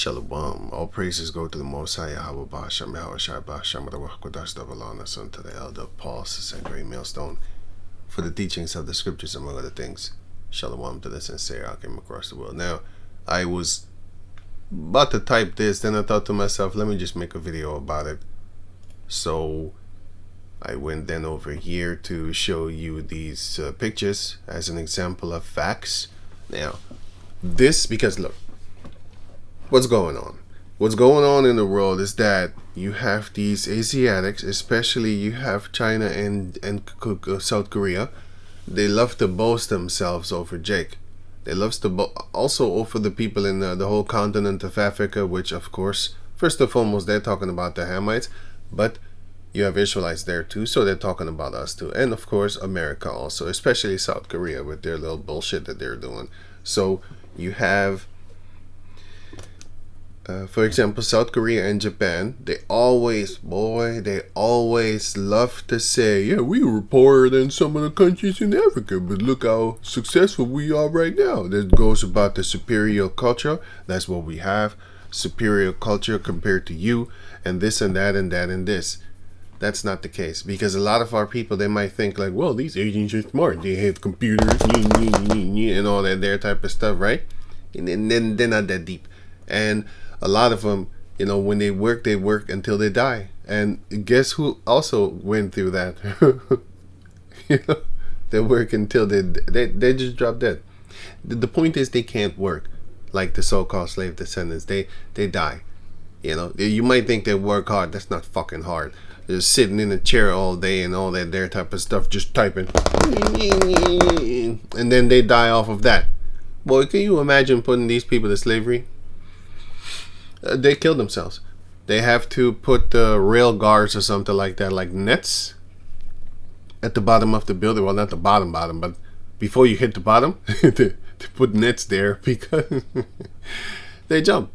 Shalom. All praises go to the Most High Yahweh Ba'Shem Yahweh Shai Ba'Shem Rawah Kodash Davalana, son to the elder Paul, and great millstone for the teachings of the scriptures, among other things. Shalom to the sincere Akim across the world. Now, I was about to type this, then I thought to myself, let me just make a video about it. So I went then over here to show you these pictures as an example of facts. Now, this, because look, what's going on? What's going on in the world is that you have these Asiatics, especially you have China and South Korea. They love to boast themselves over Jake. They love to also over the people in the whole continent of Africa, which of course, first and foremost, they're talking about the Hamites, but you have Israelites there too, so they're talking about us too. And of course, America also, especially South Korea with their little bullshit that they're doing. So you have, for example, South Korea and Japan, they always love to say, yeah, we were poorer than some of the countries in Africa, but look how successful we are right now. That goes about the superior culture. That's what we have. Superior culture compared to you, and this and that and that and this. That's not the case, because a lot of our people, they might think like, well, these Asians are smart. They have computers and all that their type of stuff, right? And then they're not that deep. And a lot of them, you know, when they work until they die. And guess who also went through that? You know, they work until they just drop dead. The point is, they can't work like the so-called slave descendants. They die. You know, you might think they work hard. That's not fucking hard. They're sitting in a chair all day and all that their type of stuff, just typing, and then they die off of that. Boy, can you imagine putting these people to slavery? They kill themselves. They have to put rail guards or something like that, like nets at the bottom of the building. Well, not the bottom, but before you hit the bottom, to put nets there, because they jump.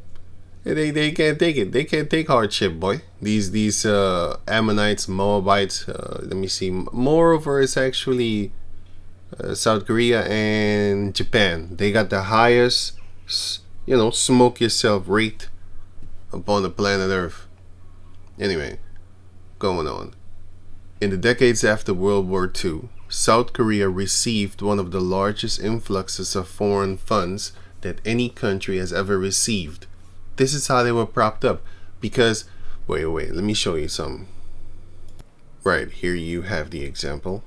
They can't take it. They can't take hardship, boy. These Ammonites, Moabites. Let me see. Moreover, it's actually South Korea and Japan. They got the highest, you know, smoke yourself rate upon the planet Earth. Anyway, going on. In the decades after World War II, South Korea received one of the largest influxes of foreign funds that any country has ever received. This is how they were propped up, because, wait, let me show you some. Right, here you have the example.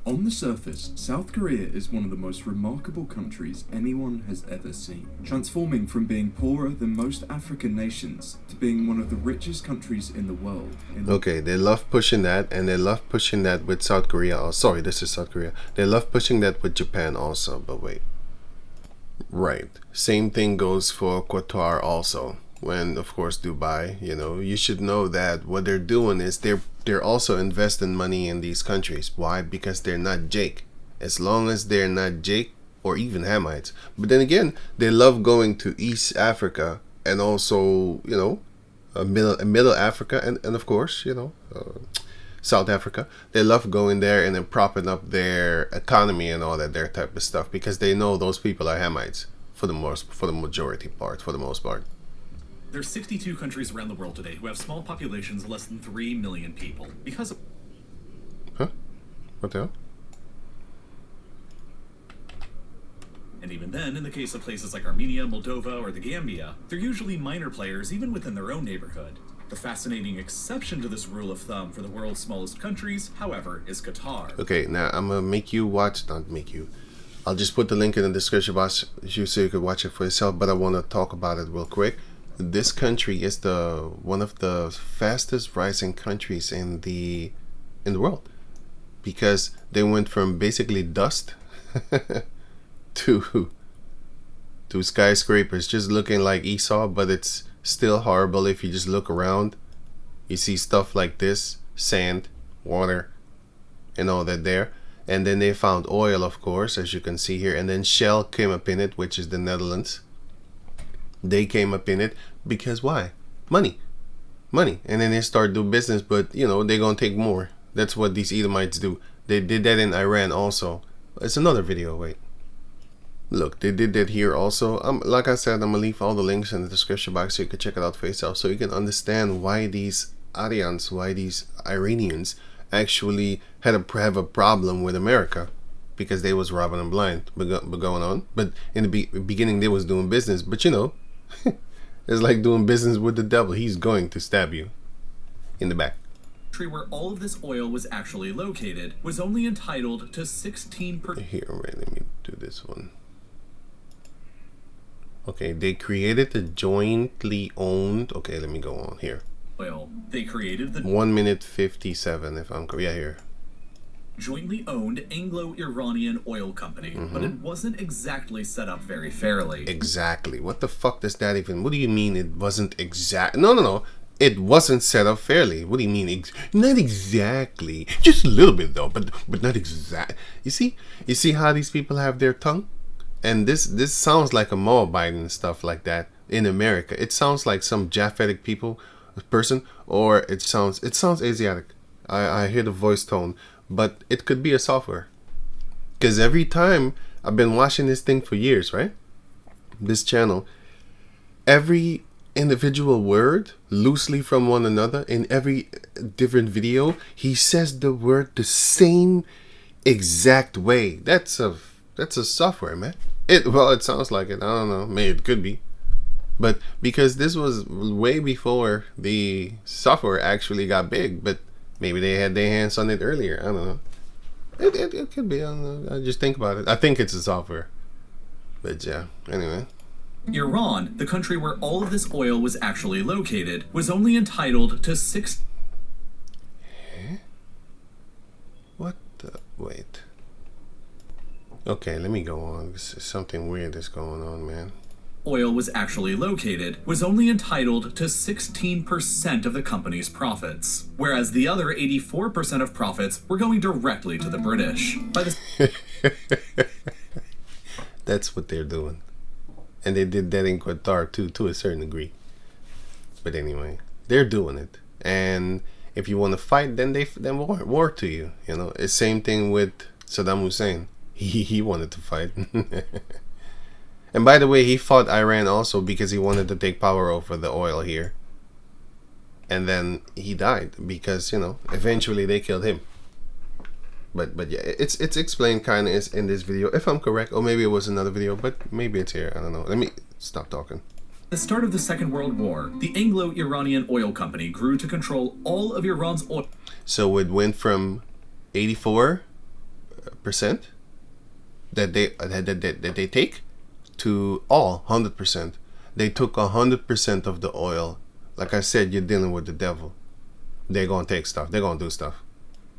On the surface, South Korea is one of the most remarkable countries anyone has ever seen, transforming from being poorer than most African nations to being one of the richest countries in the world. Okay, they love pushing that, and they love pushing that with South Korea. Oh, sorry, this is South Korea. They love pushing that with Japan also, but wait. Right, same thing goes for Qatar also. When, of course, Dubai, you know, you should know that what they're doing is they're also investing money in these countries. Why? Because they're not Jake. As long as they're not Jake or even Hamites. But then again, they love going to East Africa and also, you know, Middle Africa and of course, you know, South Africa. They love going there and then propping up their economy and all that, their type of stuff, because they know those people are Hamites for the most part. There's 62 countries around the world today who have small populations, less than 3 million people. Because of... Huh? What the hell? And even then, in the case of places like Armenia, Moldova, or the Gambia, they're usually minor players even within their own neighborhood. The fascinating exception to this rule of thumb for the world's smallest countries, however, is Qatar. Okay, now I'm gonna make you watch, not make you. I'll just put the link in the description box so you can watch it for yourself, but I want to talk about it real quick. This country is one of the fastest rising countries in the world, because they went from basically dust to skyscrapers, just looking like Esau, but it's still horrible. If you just look around, you see stuff like this, sand, water, and all that there. And then they found oil, of course, as you can see here, and then Shell came up in it, which is the Netherlands. They came up in it because why? Money. And then they start doing business, but you know, they're gonna take more. That's what these Edomites do. They did that in Iran also. It's another video, wait. Look, they did that here also. Like I said, I'm gonna leave all the links in the description box so you can check it out for yourself, so you can understand why these Aryans, why these Iranians actually have a problem with America, because they was robbing them blind. But going on. But in the beginning, they was doing business. But you know, it's like doing business with the devil. He's going to stab you in the back. Where all of this oil was actually located was only entitled to 16%. Here, wait, let me do this one. Okay, they created the jointly owned. Okay, let me go on here. Oil. They created the 1 minute 57, if I'm correct. Yeah, here. Jointly owned Anglo-Iranian oil company, but it wasn't exactly set up very fairly. Exactly. What the fuck does that even? What do you mean it wasn't exact? No. It wasn't set up fairly. What do you mean? Not exactly. Just a little bit though, but not exact. You see how these people have their tongue? And this sounds like a Moabite and stuff like that in America. It sounds like some Japhetic person, or it sounds Asiatic. I hear the voice tone, but it could be a software. Because every time, I've been watching this thing for years, right? This channel, every individual word loosely from one another in every different video, he says the word the same exact way. That's a software, man. It sounds like it. I don't know. Maybe it could be. But because this was way before the software actually got big, but maybe they had their hands on it earlier. I don't know. It could be. I don't know. I just think about it. I think it's a software. But yeah, anyway. Iran, the country where all of this oil was actually located, was only entitled to 6. What the? Wait. Okay, let me go on. This is something weird that's going on, man. Oil was actually located was only entitled to 16% of the company's profits, whereas the other 84% of profits were going directly to the British. That's what they're doing. And they did that in Qatar too, to a certain degree. But anyway, they're doing it. And if you want to fight, then war to you. You know, it's same thing with Saddam Hussein. He wanted to fight. And by the way, he fought Iran also because he wanted to take power over the oil here. And then he died because, you know, eventually they killed him. But yeah, it's explained kind of in this video, if I'm correct, or maybe it was another video, but maybe it's here. I don't know. Let me stop talking. At the start of the Second World War, the Anglo-Iranian Oil Company grew to control all of Iran's oil. So it went from 84% that they take to all 100%. They took 100% of the oil. Like I said, you're dealing with the devil. They're gonna take stuff. They're gonna do stuff.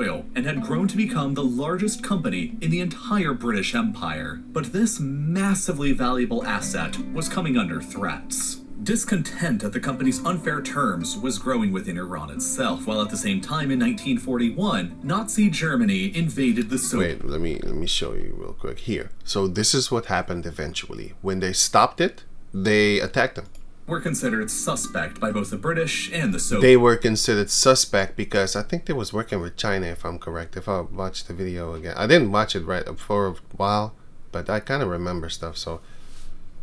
Oil, and had grown to become the largest company in the entire British Empire. But this massively valuable asset was coming under threats. Discontent at the company's unfair terms was growing within Iran itself, while at the same time in 1941, Nazi Germany invaded the Soviet. Wait, let me show you real quick here. So this is what happened eventually. When they stopped it, they attacked them. Were considered suspect by both the British and the Soviets. They were considered suspect because I think they was working with China, if I'm correct. If I watched the video again, I didn't watch it right for a while, but I kind of remember stuff. So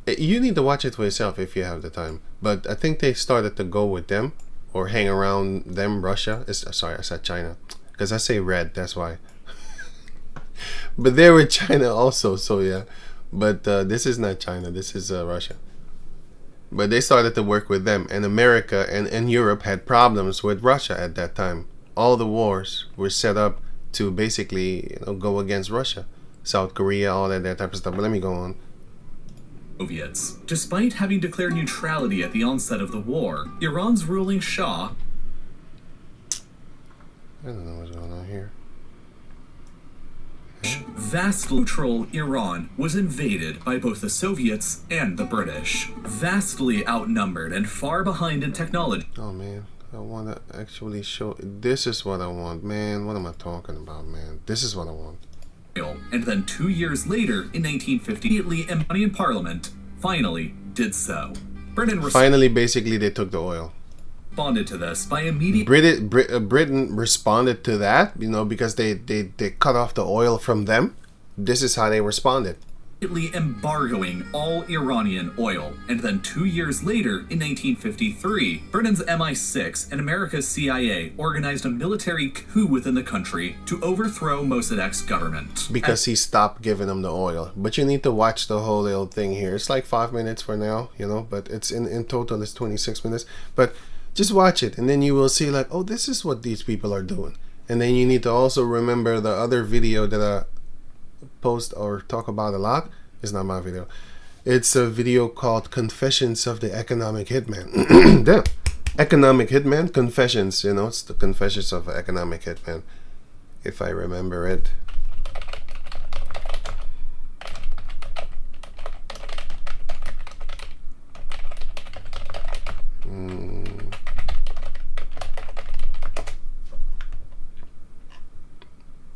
you need to watch it for yourself if you have the time. But I think they started to go with them or hang around them. Russia. Sorry, I said China because I say red. That's why. But they were China also. So yeah. But this is not China. This is Russia. But they started to work with them, and America and Europe had problems with Russia at that time. All the wars were set up to basically, you know, go against Russia, South Korea, all that type of stuff. But let me go on. Soviets. Despite having declared neutrality at the onset of the war, Iran's ruling Shah. I don't know what's going on here. Vast neutral Iran was invaded by both the Soviets and the British. Vastly outnumbered and far behind in technology. Oh man, I want to actually show. This is what I want, man. What am I talking about, man? This is what I want. And then 2 years later, in 1950, Iranian Parliament finally did so. Finally, basically, they took the oil. Responded to this by immediately. Britain responded to that, you know, because they cut off the oil from them. This is how they responded. embargoing all Iranian oil. And then 2 years later, in 1953, Britain's MI6 and America's CIA organized a military coup within the country to overthrow Mossadegh's government. Because he stopped giving them the oil. But you need to watch the whole little thing here. It's like 5 minutes for now, you know, but it's in total it's 26 minutes. But just watch it and then you will see like, oh, this is what these people are doing. And then you need to also remember the other video that I post or talk about a lot. It's not my video. It's a video called Confessions of the Economic Hitman. Damn. Economic Hitman Confessions, you know, it's the Confessions of an Economic Hitman, if I remember it.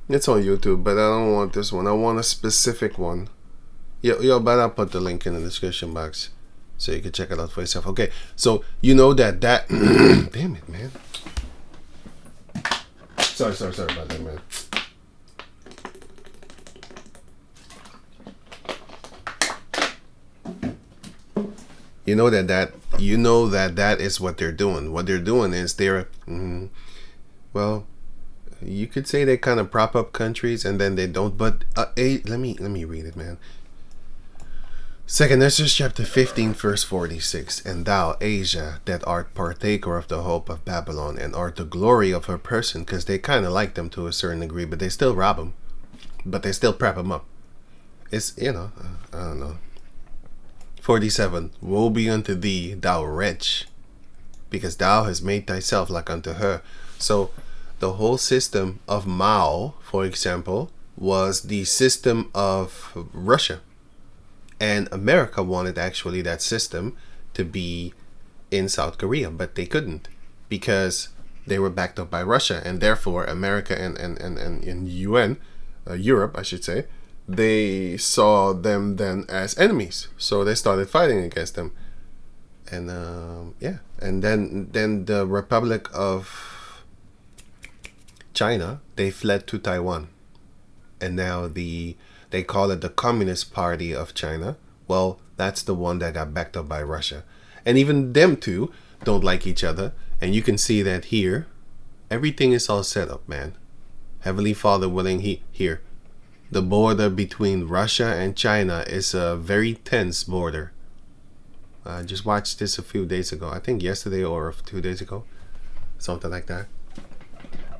It's on YouTube, but I don't want this one. I want a specific one. Yo, but I'll put the link in the description box so you can check it out for yourself. Okay, so you know that damn it, man. Sorry about that, man. You know that is what they're doing. What they're doing is they're well, you could say they kind of prop up countries and then they don't, but let me read it, man. 2nd Ezra chapter 15 verse 46. And thou, Asia, that art partaker of the hope of Babylon and art the glory of her person, because they kind of like them to a certain degree, but they still rob them, but they still prep them up. It's, you know, I don't know. 47. Woe be unto thee, thou wretch, because thou hast made thyself like unto her. So the whole system of Mao, for example, was the system of Russia. And America wanted actually that system to be in South Korea, but they couldn't because they were backed up by Russia. And therefore, America and UN, Europe, I should say, they saw them then as enemies. So they started fighting against them. And yeah, and then the Republic of China, they fled to Taiwan. And now they call it the Communist Party of China. Well, that's the one that got backed up by Russia. And even them two don't like each other. And you can see that here. Everything is all set up, man. Heavenly Father willing, here. The border between Russia and China is a very tense border. I just watched this a few days ago. I think yesterday or 2 days ago. Something like that.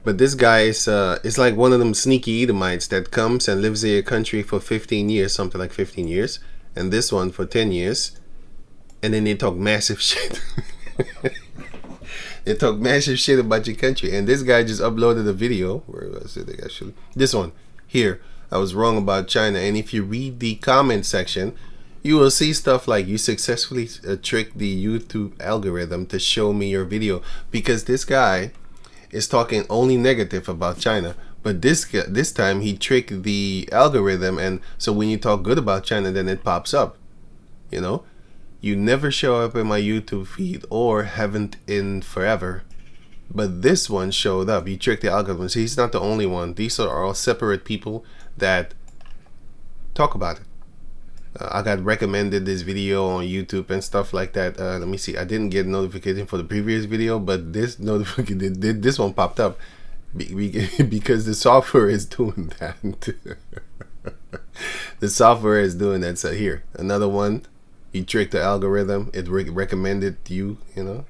But this guy is like one of them sneaky Edomites that comes and lives in a country for 15 years, something like 15 years. And this one for 10 years. And then they talk massive shit. They talk massive shit about your country. And this guy just uploaded a video. Where was it actually? This one. Here. I was wrong about China. And if you read the comment section, you will see stuff like you successfully tricked the YouTube algorithm to show me your video. Because this guy is talking only negative about China, but this time he tricked the algorithm, and so when you talk good about China, then it pops up. You know, you never show up in my YouTube feed or haven't in forever, but this one showed up. He tricked the algorithm. So he's not the only one. These are all separate people that talk about it. I got recommended this video on YouTube and stuff like that. Let me see. I didn't get a notification for the previous video, but this notification, this one popped up because the software is doing that. The software is doing that. So here, another one. You tricked the algorithm. It recommended you, you know.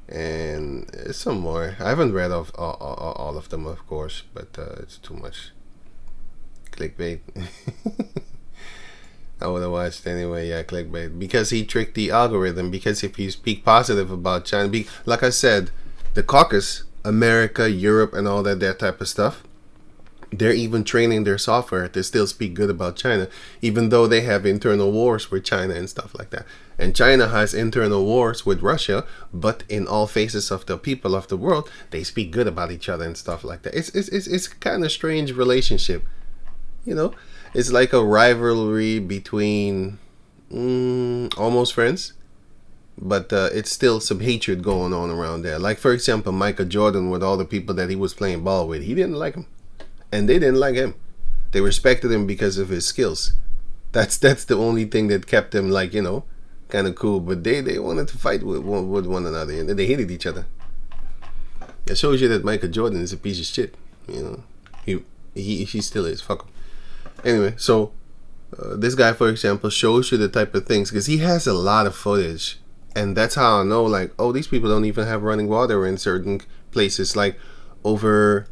And some more. I haven't read all of them, of course, but it's too much clickbait. I would have watched anyway, yeah, clickbait. Because he tricked the algorithm. Because if you speak positive about China, like I said, the caucus, America, Europe, and all that type of stuff, they're even training their software to still speak good about China, even though they have internal wars with China and stuff like that. And China has internal wars with Russia, but in all faces of the people of the world, they speak good about each other and stuff like that. It's kind of strange relationship, you know. It's like a rivalry between almost friends, but it's still some hatred going on around there. Like, for example, Michael Jordan, with all the people that he was playing ball with, he didn't like him, and they didn't like him. They respected him because of his skills, That's the only thing that kept them, like, you know, kind of cool. But they wanted to fight with one another, and they hated each other. It shows you that Michael Jordan is a piece of shit. You know, he still is. Fuck him. Anyway, so this guy, for example, shows you the type of things, because he has a lot of footage, and that's how I know, like, oh, these people don't even have running water in certain places, like over.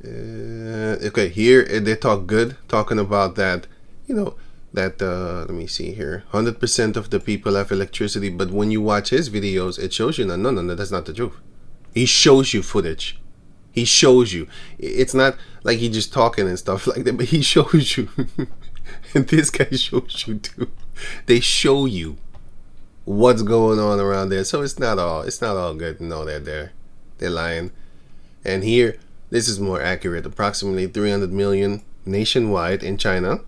Okay, here they talk good, talking about that, you know, that let me see here, 100% of the people have electricity, but when you watch his videos, it shows you no, that's not the truth. He shows you footage. He shows you. It's not like he just talking and stuff like that, but he shows you. And this guy shows you too. They show you what's going on around there. So it's not all good. No, they're lying. And here, this is more accurate. Approximately 300 million nationwide in China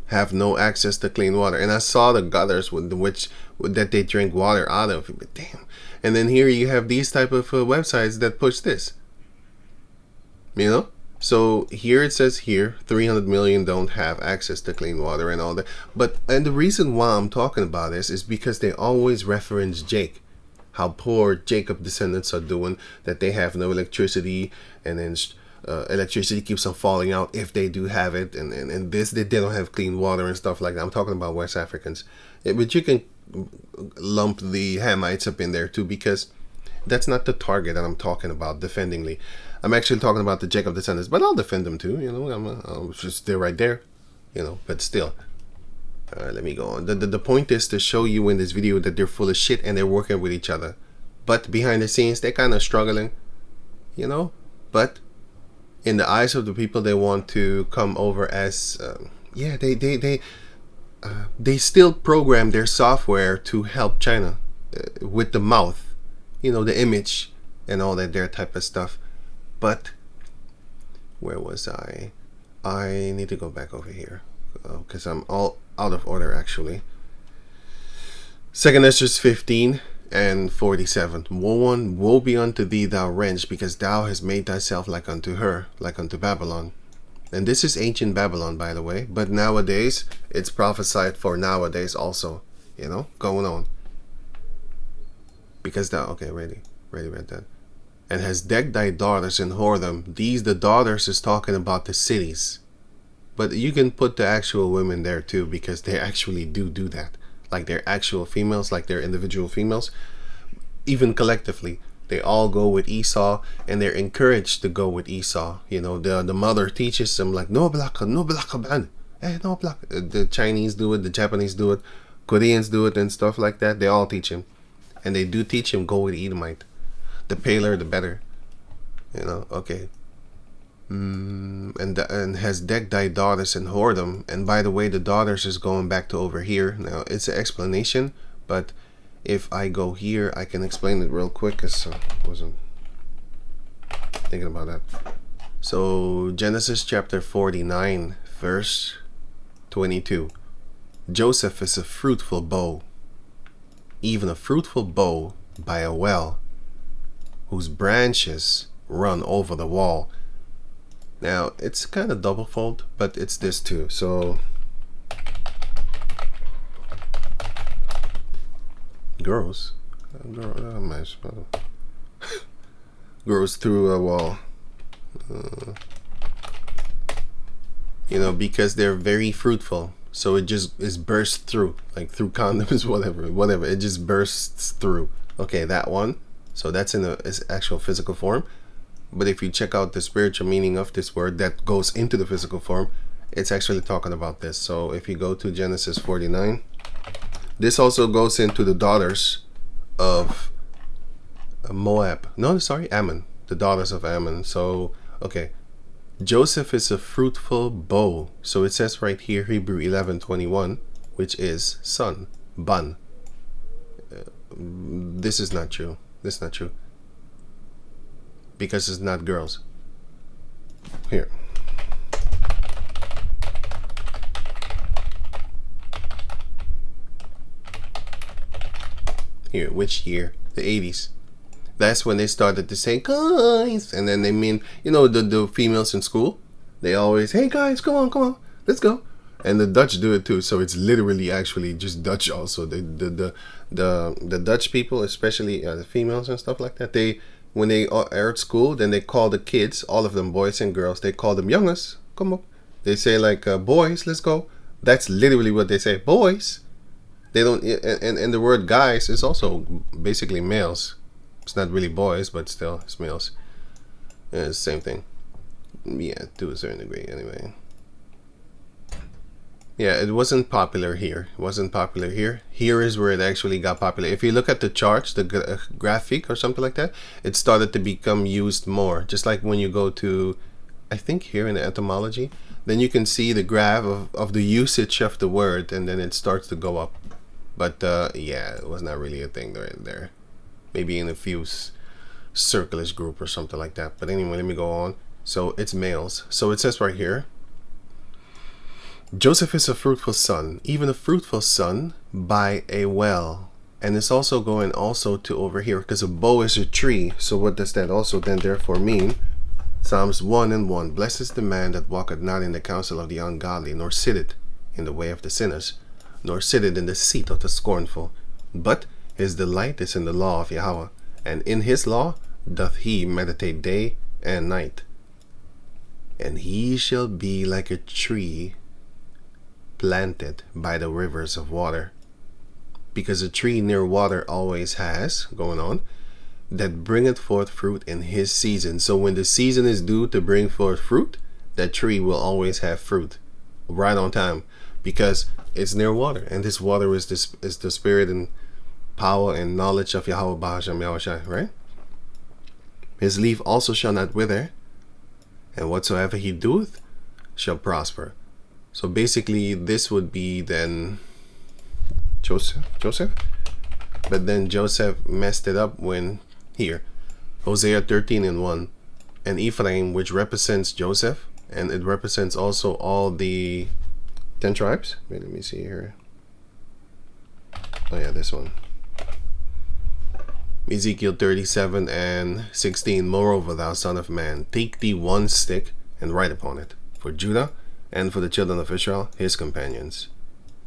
have no access to clean water. And I saw the gutters that they drink water out of. But damn. And then here you have these type of websites that push this. You know? So here it says here 300 million don't have access to clean water and all that. And the reason why I'm talking about this is because they always reference Jake. How poor Jacob descendants are doing, that they have no electricity, and then electricity keeps on falling out if they do have it, and this, they don't have clean water and stuff like that. I'm talking about West Africans. But you can lump the Hamites up in there too, because that's not the target that I'm talking about defendingly. I'm actually talking about the Jacob descendants, but I'll defend them too, you know. I'm just, they're right there, you know, but still. Alright, let me go on. The point is to show you in this video that they're full of shit and they're working with each other. But behind the scenes, they're kind of struggling, you know. But in the eyes of the people, they want to come over as, they still program their software to help China with the mouth, you know, the image and all that, their type of stuff. But where was I? I need to go back over here because I'm all out of order actually. 2nd Esdras 15 and 47. Woe be unto thee, thou wretch, because thou hast made thyself like unto her, like unto Babylon. And this is ancient Babylon, by the way, but nowadays it's prophesied for nowadays also, you know, going on. Because thou, okay, ready read that. And has decked thy daughters in whoredom. These, the daughters, is talking about the cities. But you can put the actual women there too, because they actually do that. Like they're actual females, like they're individual females. Even collectively, they all go with Esau, and they're encouraged to go with Esau. You know, the mother teaches them, like, no black ban. No black. The Chinese do it, the Japanese do it, Koreans do it, and stuff like that. They all teach him. And they do teach him, go with Edomite. The paler, the better. You know, okay. And has decked thy daughters in whoredom. And by the way, the daughters is going back to over here. Now, it's an explanation, but if I go here, I can explain it real quick, because I wasn't thinking about that. So, Genesis chapter 49, verse 22. Joseph is a fruitful bow, even a fruitful bow by a well, whose branches run over the wall. Now, it's kind of double fold, but it's this too. So, grows through a wall. You know, because they're very fruitful. So it just is burst through, like through condoms, whatever. It just bursts through. Okay, that one. So that's in its actual physical form. But if you check out the spiritual meaning of this word that goes into the physical form, it's actually talking about this. So if you go to Genesis 49, this also goes into the daughters of Moab. No, sorry, Ammon. The daughters of Ammon. So, okay. Joseph is a fruitful bow. So it says right here, Hebrew 11:21, which is son, ban. This is not true. This is not true. Because it's not girls. Here. Here, which year? The 80s. That's when they started to say, guys. And then they mean, you know, the females in school. They always, hey guys, come on, let's go. And the Dutch do it too. So it's literally actually just Dutch also. The Dutch people, especially the females and stuff like that, when they are at school, then they call the kids, all of them, boys and girls, they call them jongens, come up. They say like, boys, let's go. That's literally what they say, boys. They don't, and the word guys is also basically males. It's not really boys, but still, it's males. Yeah, it's the same thing. Yeah, to a certain degree, anyway. Yeah, it wasn't popular here. It wasn't popular here. Here is where it actually got popular. If you look at the charts, the graphic or something like that, it started to become used more. Just like when you go to, I think here in the etymology, then you can see the graph of the usage of the word, and then it starts to go up. But yeah, it was not really a thing there. Maybe in a few circulars group or something like that. But anyway, let me go on. So it's males. So it says right here, Joseph is a fruitful son, even a fruitful son by a well. And it's also going also to over here, because a bow is a tree. So what does that also then therefore mean? Psalms 1:1. Blessed is the man that walketh not in the counsel of the ungodly, nor sitteth in the way of the sinners, nor sitteth in the seat of the scornful. But his delight is in the law of Yahweh, and in his law doth he meditate day and night. And he shall be like a tree planted by the rivers of water. Because a tree near water always has, going on, that bringeth forth fruit in his season. So when the season is due to bring forth fruit, that tree will always have fruit right on time, because it's near water, and this water is the spirit and power and knowledge of Yahweh Bahasham Yahushai, right? His leaf also shall not wither, and whatsoever he doeth shall prosper. So basically this would be then Joseph, but then Joseph messed it up when here Hosea 13:1, and Ephraim, which represents Joseph, and it represents also all the 10 tribes. Wait, let me see here. Oh yeah, this one. Ezekiel 37:16. Moreover, thou son of man, take thee one stick and write upon it, for Judah and for the children of Israel, his companions.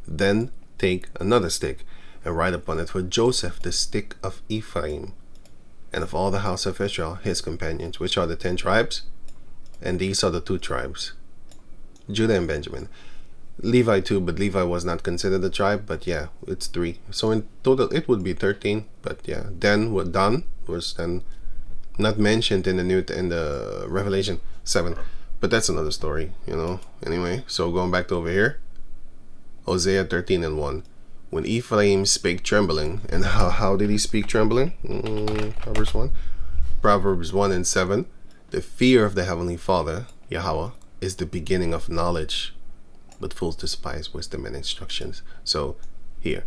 Then take another stick and write upon it, for Joseph, the stick of Ephraim, and of all the house of Israel, his companions, which are the 10 tribes, and these are the 2 tribes, Judah and Benjamin. Levi too, but Levi was not considered a tribe, but yeah, it's 3. So in total it would be 13, but yeah, Dan was then not mentioned in the Revelation 7, but that's another story, you know. Anyway, so going back to over here, Hosea 13:1. When Ephraim spake trembling, and how did he speak trembling? Proverbs 1. Proverbs 1:7. The fear of the Heavenly Father, Yahweh, is the beginning of knowledge, but fools despise wisdom and instructions. So here,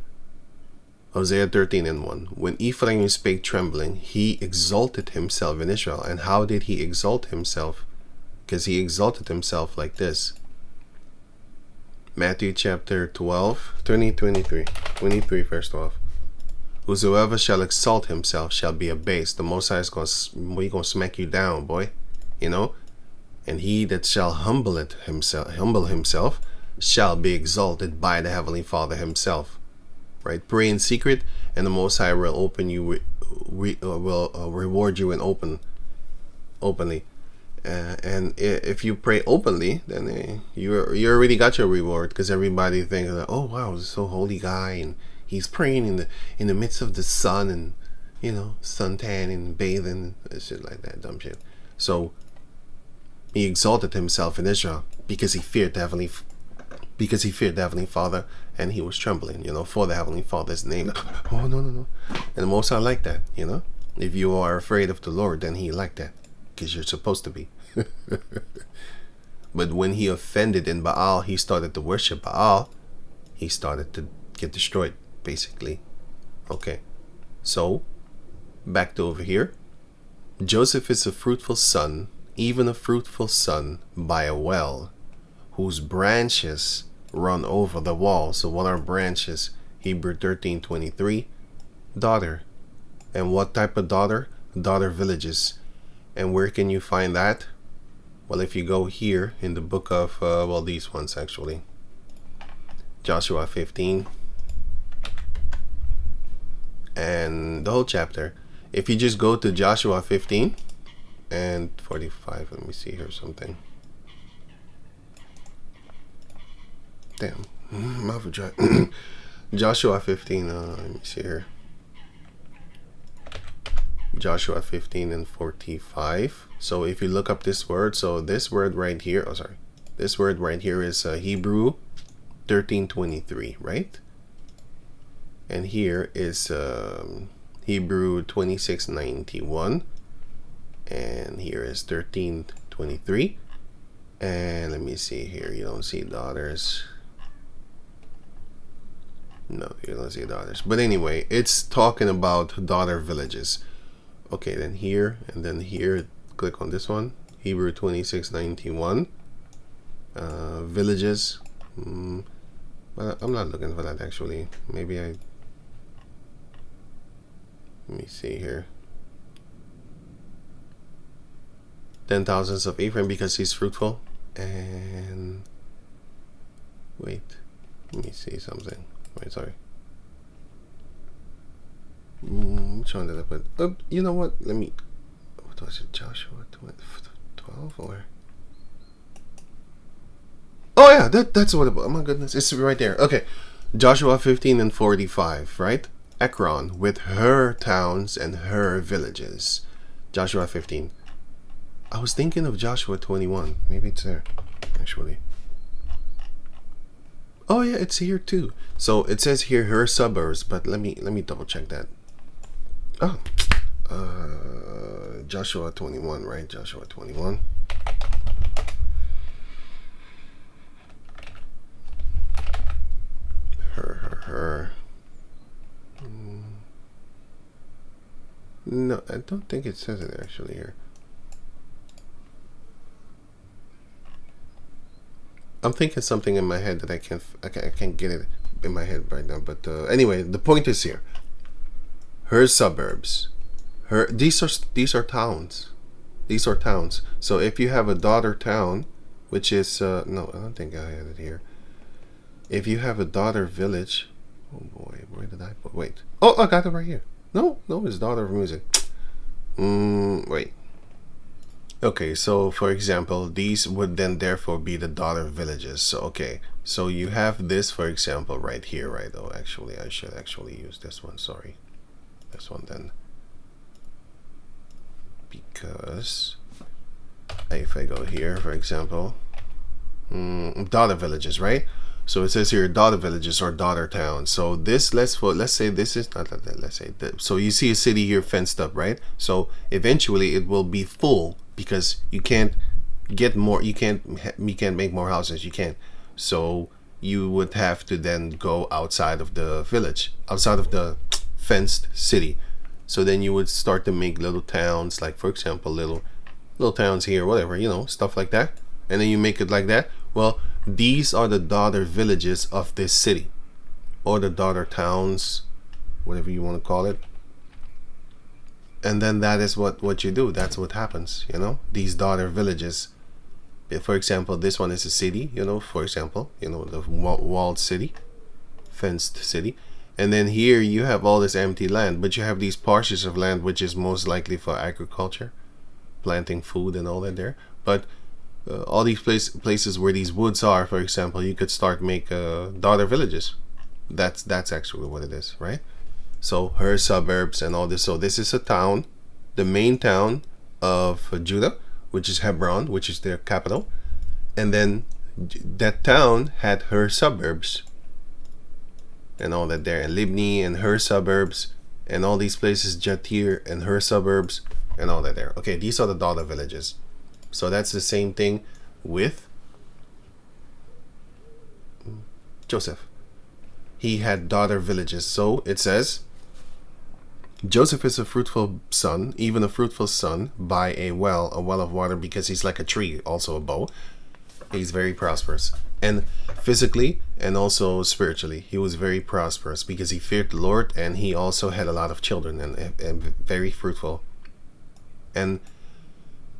Hosea 13:1. When Ephraim spake trembling, he exalted himself in Israel. And how did he exalt himself? Because he exalted himself like this. Matthew chapter 12, 23 verse 12. Whosoever shall exalt himself shall be abased. The Most High is gonna smack you down, boy. You know? And he that shall humble himself shall be exalted by the Heavenly Father himself. Right? Pray in secret, and the Most High will reward you in openly. And if you pray openly, then you already got your reward, because everybody thinks that, oh wow, this is so holy guy, and he's praying in the midst of the sun, and you know, suntan and bathing and shit like that, dumb shit. So he exalted himself in Israel because he feared the Heavenly Father, and he was trembling, you know, for the Heavenly Father's name. Oh no. And the Most High like that, you know. If you are afraid of the Lord, then he like that, because you're supposed to be. But when he offended in Baal, he started to worship Baal, he started to get destroyed, basically. Okay, so back to over here. Joseph is a fruitful son, even a fruitful son by a well, whose branches run over the wall. So what are branches? Hebrew 13:23. Daughter. And what type of daughter? Daughter villages. And where can you find that? Well, if you go here in the book of, these ones actually. Joshua 15, and the whole chapter. If you just go to Joshua 15 and 45, let me see here something. Damn, mouth dry. Joshua 15, let me see here. Joshua 15 and 45. So if you look up this word, so this word right here, this word right here is Hebrew 13:23, right? And here is Hebrew 26:91, and here is 13:23. And let me see here, you don't see daughters. No, you don't see daughters. But anyway, it's talking about daughter villages. Okay, then here and then here, click on this one, Hebrew 26:91, villages. But I'm not looking for that actually. Maybe let me see here. 10,000s of Ephraim, because he's fruitful. And wait, let me see something. Wait, sorry. Which one did I put? You know what? Let me. What was it? Joshua 12 or? Oh yeah, that's what it was. Oh my goodness, it's right there. Okay, Joshua 15 and 45, right? Ekron with her towns and her villages. Joshua 15. I was thinking of Joshua 21. Maybe it's there, actually. Oh yeah, it's here too. So it says here her suburbs, but let me double check that. Oh, Joshua 21, right? Joshua 21. Her. No, I don't think it says it actually here. I'm thinking something in my head that I can't get it in my head right now. But anyway, the point is here. Her suburbs. These are towns. These are towns. So if you have a daughter town, which is no, I don't think I had it here. If you have a daughter village, oh boy, where did I put? Wait. Oh, I got it right here. No, it's daughter of music. Wait. Okay, so for example, these would then therefore be the daughter villages. So okay, so you have this, for example, right here, right? Oh, actually, I should actually use this one. Sorry, this one then, because if I go here, for example, daughter villages, right? So it says here daughter villages or daughter towns. So this, let's say this is not that. Let's say that. So you see a city here fenced up, right? So eventually it will be full because you can't get more. You can't make more houses. You can't. So you would have to then go outside of the village, outside of the fenced city. So then you would start to make little towns, like for example, little towns here, whatever, stuff like that. And then you make it like that. Well, these are the daughter villages of this city, or the daughter towns, whatever you want to call it. And then that is what you do. That's what happens, these daughter villages. If, for example, this one is a city, for example, the walled city, fenced city. And then here you have all this empty land, but you have these parcels of land which is most likely for agriculture, planting food and all that there. But all these places where these woods are, for example, you could start make daughter villages. That's actually what it is, right? So her suburbs and all this. So this is a town, the main town of Judah, which is Hebron, which is their capital. And then that town had her suburbs and all that there, and Libni and her suburbs, and all these places, Jatir and her suburbs and all that there. Okay, these are the daughter villages. So that's the same thing with Joseph. He had daughter villages. So it says, Joseph is a fruitful son, even a fruitful son, by a well of water, because he's like a tree, also a bow. He's very prosperous. And physically and also spiritually, he was very prosperous because he feared the Lord, and he also had a lot of children and very fruitful. And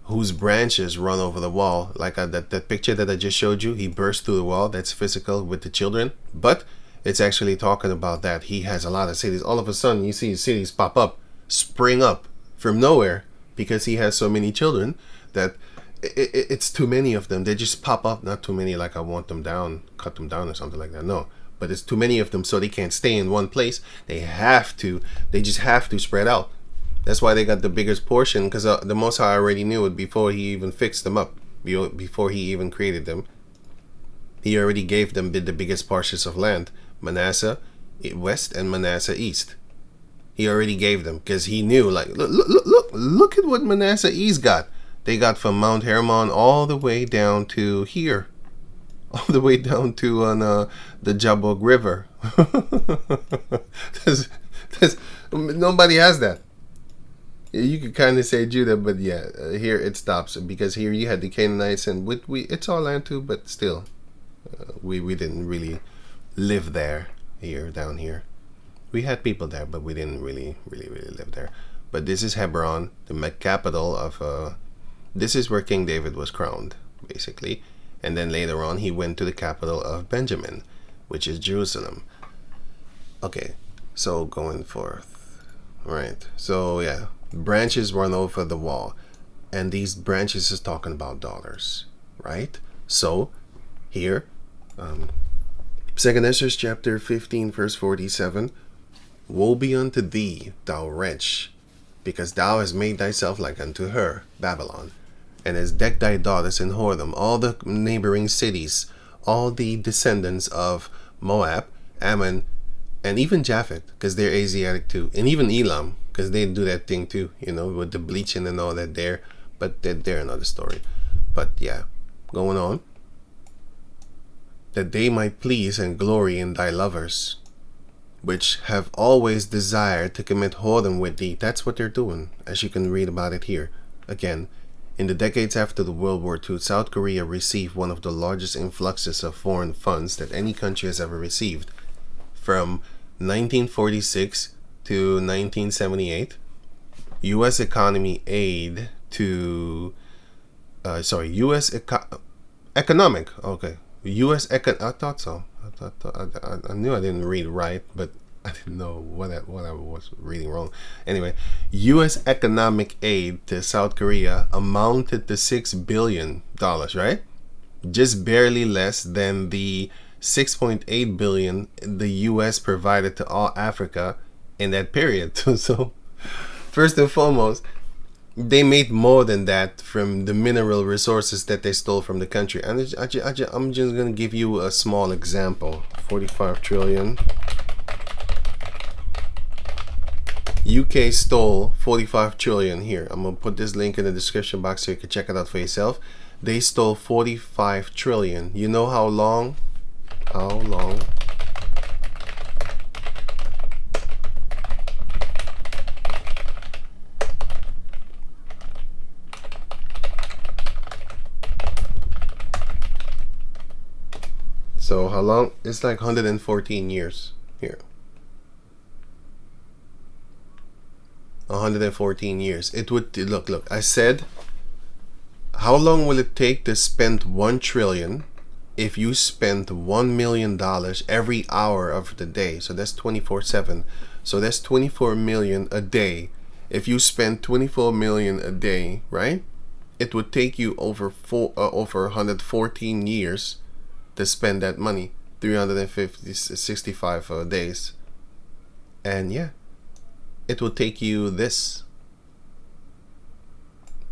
whose branches run over the wall. Like that picture that I just showed you, he burst through the wall. That's physical with the children. But it's actually talking about that he has a lot of cities. All of a sudden, you see cities pop up, spring up from nowhere because he has so many children that it's too many of them. They just pop up. Not too many like I want them down, cut them down or something like that. No. But it's too many of them, so they can't stay in one place. They just have to spread out. That's why they got the biggest portion, because the Most High already knew it before he even fixed them up, before he even created them. He already gave them the biggest portions of land, Manasseh west and Manasseh east. He already gave them, because he knew, like, look at what Manasseh east got. They got from Mount Hermon all the way down to here. All the way down to the Jabbok River. Nobody has that. You could kind of say Judah, but yeah, here it stops, because here you had the Canaanites, and it's all land too, but still, we didn't really live there. Down here, we had people there, but we didn't really live there. But this is Hebron, the capital of. This is where King David was crowned, basically. And then later on, he went to the capital of Benjamin, which is Jerusalem. Okay, so going forth. Right, so yeah, branches run over the wall. And these branches is talking about daughters, right? So, here, 2nd Ezra chapter 15, verse 47. Woe be unto thee, thou wretch, because thou hast made thyself like unto her, Babylon, and has decked thy daughters in whoredom, all the neighboring cities, all the descendants of Moab, Ammon, and even Japheth, because they're Asiatic too, and even Elam, because they do that thing too, with the bleaching and all that there, but they're another story. But yeah, going on. That they might please and glory in thy lovers, which have always desired to commit whoredom with thee. That's what they're doing, as you can read about it here. Again, in the decades after the World War II, South Korea received one of the largest influxes of foreign funds that any country has ever received. From 1946 to 1978, U.S. economy aid to... U.S. economic... Okay. I thought so. I knew I didn't read right, but I didn't know what I was reading wrong. Anyway, U.S. economic aid to South Korea amounted to $6 billion, right? Just barely less than the $6.8 billion the U.S. provided to all Africa in that period. So, first and foremost, they made more than that from the mineral resources that they stole from the country. And I'm just going to give you a small example. 45 trillion. UK stole 45 trillion here. I'm going to put this link in the description box so you can check it out for yourself. They stole 45 trillion. You know how long? How long? So how long? It's like 114 years here. 114 years. It would look. I said, how long will it take to spend 1 trillion if you spend $1 million every hour of the day? So that's 24/7. So that's 24 million a day. If you spend 24 million a day, right? It would take you over 114 years to spend that money. 365 days. And yeah, it will take you this.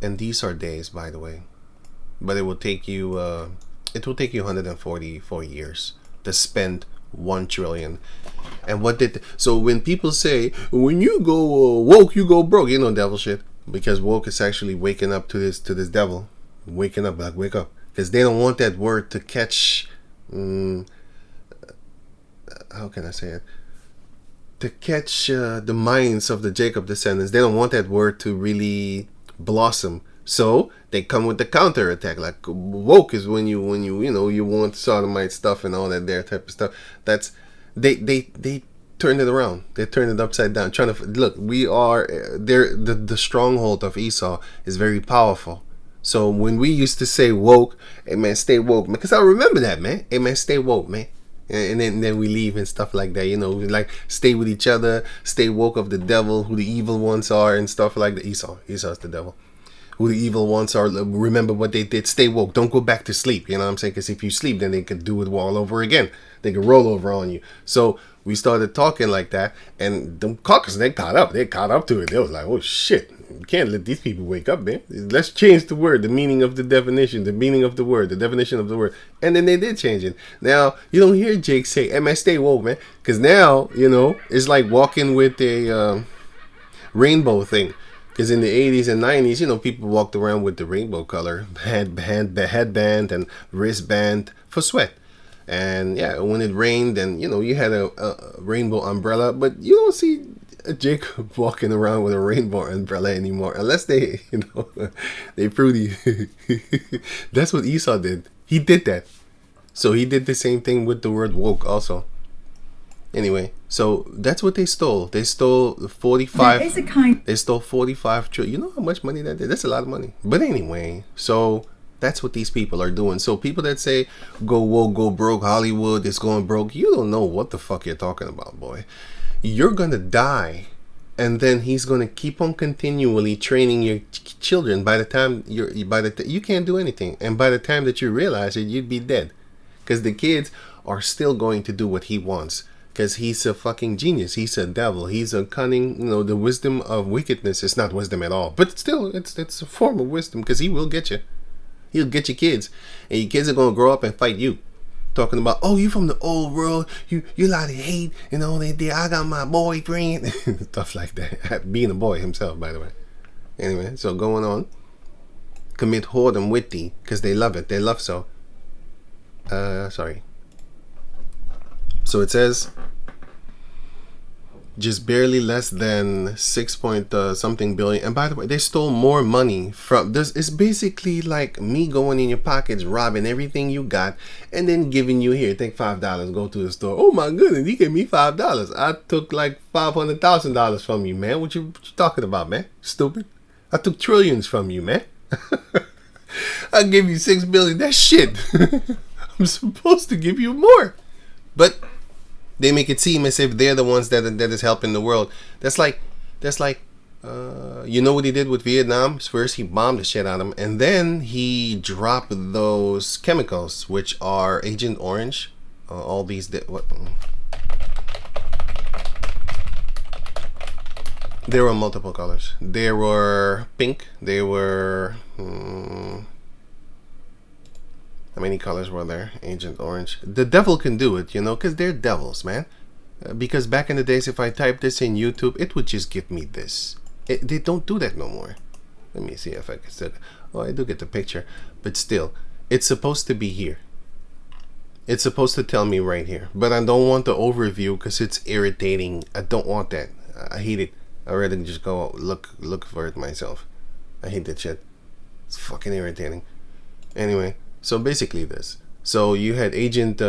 And these are days, by the way. But it will take you 144 years to spend 1 trillion. And so when people say, when you go woke, you go broke, devil shit. Because woke is actually waking up to this devil. Waking up, like wake up. Because they don't want that word to catch, how can I say it? To catch the minds of the Jacob descendants. They don't want that word to really blossom. So they come with the counter attack. Like woke is when you want sodomite stuff and all that there type of stuff. That's they turned it around. They turned it upside down. Trying to look. We are there. The stronghold of Esau is very powerful. So when we used to say woke, hey man, stay woke, man, because I remember that, man. Hey man, stay woke, man. And then we leave and stuff like that, we like stay with each other, stay woke of the devil, who the evil ones are and stuff like that. Esau's the devil. Who the evil ones are, remember what they did, stay woke, don't go back to sleep, you know what I'm saying? Because if you sleep, then they could do it all over again. They could roll over on you. So we started talking like that, and the caucus, they caught up to it. They was like, oh shit, you can't let these people wake up, man. Let's change the word, the meaning of the definition, the meaning of the word, the definition of the word. And then they did change it. Now, you don't hear Jake say, hey man, stay woke, man. Because now, it's like walking with a rainbow thing. Because in the 80s and 90s, people walked around with the rainbow color headband and wristband for sweat. And yeah, when it rained, then you had a rainbow umbrella, but you don't see Jacob walking around with a rainbow umbrella anymore, unless they fruity. That's what Esau did. He did that. So he did the same thing with the word woke also. Anyway, so that's what they stole. They stole 45. They stole 45 trillion. You know how much money that is? That's a lot of money. But anyway, so that's what these people are doing. So people that say go woke, go broke, Hollywood is going broke, you don't know what the fuck you're talking about, boy. You're gonna die, and then he's gonna keep on continually training your children. By the time you can't do anything, and by the time that you realize it, you'd be dead, because the kids are still going to do what he wants. Because he's a fucking genius. He's a devil. He's a cunning, the wisdom of wickedness is not wisdom at all. But still, it's a form of wisdom, because he will get you. He'll get your kids. And your kids are going to grow up and fight you. Talking about, oh, you from the old world. You lot of hate. I got my boyfriend. Stuff like that. Being a boy himself, by the way. Anyway, so going on. Commit whoredom with thee. Because they love it. They love so. Sorry. So it says just barely less than 6 point something billion. And by the way, they stole more money from this. It's basically like me going in your pockets, robbing everything you got, and then giving you, here, take $5, go to the store. Oh my goodness, you gave me $5. I took like $500,000 from you, man. What you talking about, man? Stupid. I took trillions from you, man. I gave you 6 billion. That's shit. I'm supposed to give you more. But they make it seem as if they're the ones that is helping the world. That's like you know what he did with Vietnam? First he bombed the shit out of them, and then he dropped those chemicals, which are Agent Orange. All these what? There were multiple colors. There were pink. There were how many colors were there? Agent Orange. The devil can do it, because they're devils, man. Because back in the days, if I type this in YouTube, it would just give me this. They don't do that no more. Let me see if I can still. Oh, I do get the picture. But still, it's supposed to be here. It's supposed to tell me right here. But I don't want the overview because it's irritating. I don't want that. I hate it. I'd rather just go look for it myself. I hate that shit. It's fucking irritating. Anyway. So basically this. So you had Agent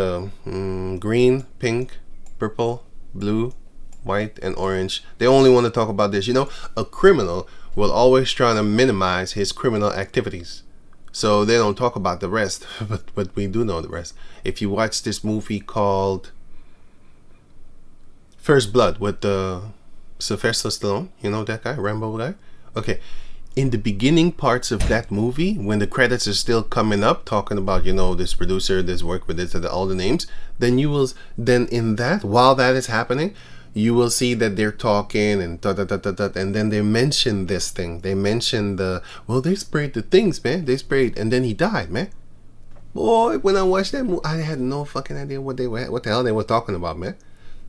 green, pink, purple, blue, white, and orange. They only want to talk about this. A criminal will always try to minimize his criminal activities. So they don't talk about the rest. But we do know the rest. If you watch this movie called First Blood with Sylvester Stallone, that guy, Rambo guy? Okay. In the beginning parts of that movie, when the credits are still coming up, talking about, this producer, this work with this, all the names, then while that is happening, you will see that they're talking and and then they mention this thing. They mention they sprayed the things, man. They sprayed, and then he died, man. Boy, when I watched that movie, I had no fucking idea what the hell they were talking about, man.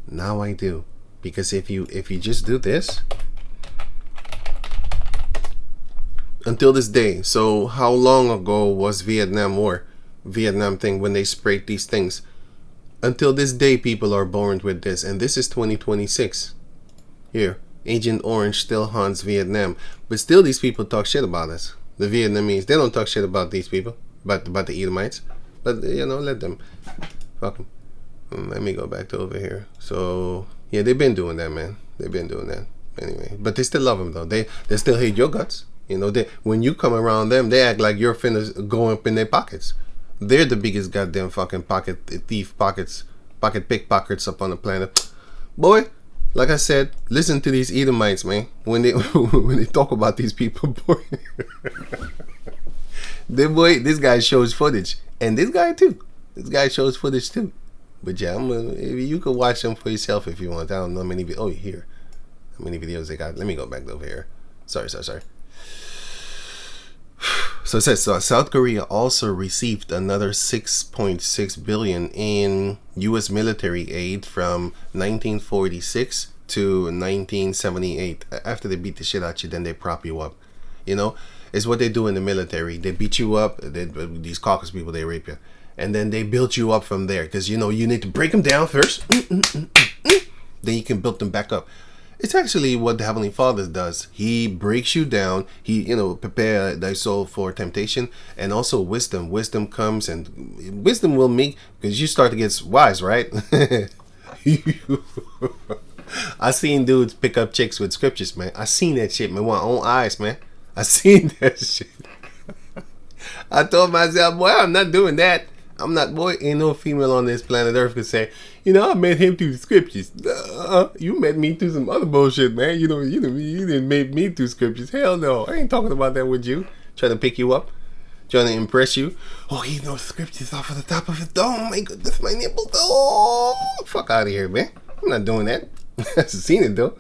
Now I do, because if you just do this. Until this day. So how long ago was Vietnam thing when they sprayed these things? Until this day, people are born with this, and this is 2026. Here, Agent Orange still haunts Vietnam, but still these people talk shit about us. The Vietnamese, they don't talk shit about these people, about the Edomites. But let them. Fuck them. Let me go back to over here. So yeah, they've been doing that, man. They've been doing that anyway. But they still love them though. They still hate your guts. You know, when you come around them, they act like you're finna go up in their pockets. They're the biggest goddamn fucking pocket pickpockets up on the planet. Boy, like I said, listen to these Edomites, man. When they when they talk about these people, boy. This guy shows footage, and this guy too. This guy shows footage too. But yeah, you can watch them for yourself if you want. I don't know how many. Oh, here, how many videos they got? Let me go back over here. Sorry. So it says South Korea also received another 6.6 billion in U.S. military aid from 1946 to 1978. After they beat the shit out you, then they prop you up. You know, it's what they do in the military. They beat you up. These caucus people, they rape you, and then they build you up from there. Because you know you need to break them down first. Then you can build them back up. It's actually what the Heavenly Father does. He breaks you down. He, prepare thy soul for temptation, and also wisdom. Wisdom comes, and wisdom will make, because you start to get wise, right? I seen dudes pick up chicks with scriptures, man. I seen that shit, man, with my own eyes, man. I seen that shit. I told myself, boy, I'm not doing that. I'm not, boy, ain't no female on this planet Earth could say, I met him through the scriptures. You met me through some other bullshit, man. You didn't make me through scriptures. Hell no. I ain't talking about that with you. Trying to pick you up. Trying to impress you. Oh, he knows scriptures off of the top of his dome. My goodness, my nipple. Oh, fuck out of here, man. I'm not doing that. I've seen it, though.